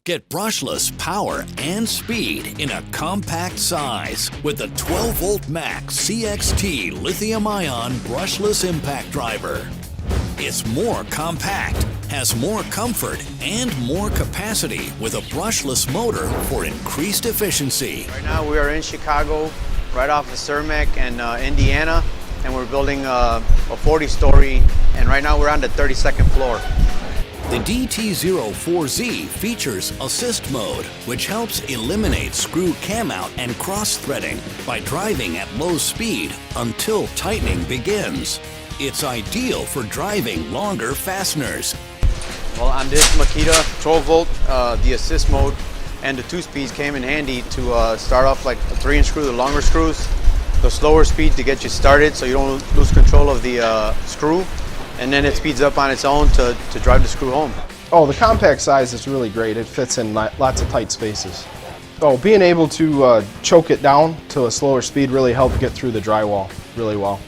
Get brushless power and speed in a compact size with the 12-volt Max CXT Lithium-Ion brushless impact driver. It's more compact, has more comfort, and more capacity with a brushless motor for increased efficiency. Right now we are in Chicago, right off of Cermak and Indiana, and we're building a 40-story, and right now we're on the 32nd floor. The DT04Z features Assist Mode, which helps eliminate screw cam-out and cross-threading by driving at low speed until tightening begins. It's ideal for driving longer fasteners. Well, on this Makita 12-volt, the Assist Mode and the 2-speeds came in handy to start off like the 3-inch screw, the longer screws, the slower speed to get you started so you don't lose control of the screw. And then it speeds up on its own to drive the screw home. Oh, the compact size is really great. It fits in lots of tight spaces. Oh, being able to choke it down to a slower speed really helped get through the drywall really well.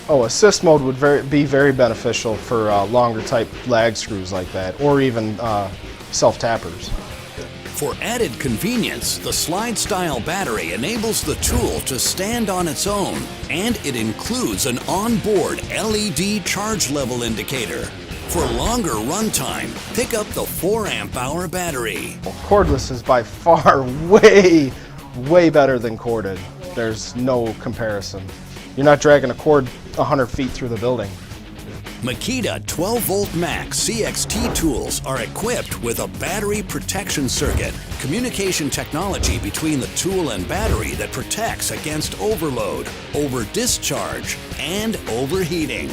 Oh, Assist Mode would be very beneficial for longer type lag screws like that, or even self-tappers. For added convenience, the slide-style battery enables the tool to stand on its own, and it includes an onboard LED charge level indicator. For longer runtime, pick up the 4-amp-hour battery. Cordless is by far way better than corded. There's no comparison. You're not dragging a cord 100 feet through the building. Makita 12-volt Max CXT tools are equipped with a battery protection circuit, communication technology between the tool and battery that protects against overload, over-discharge, and overheating.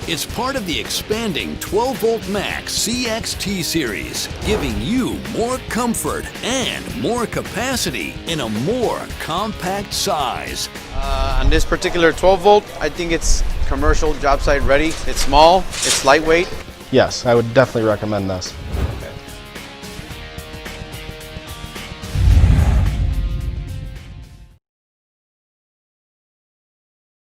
It's part of the expanding 12-volt Max CXT series, giving you more comfort and more capacity in a more compact size. On this particular 12-volt, I think it's commercial job site ready. It's small, it's lightweight. Yes, I would definitely recommend this.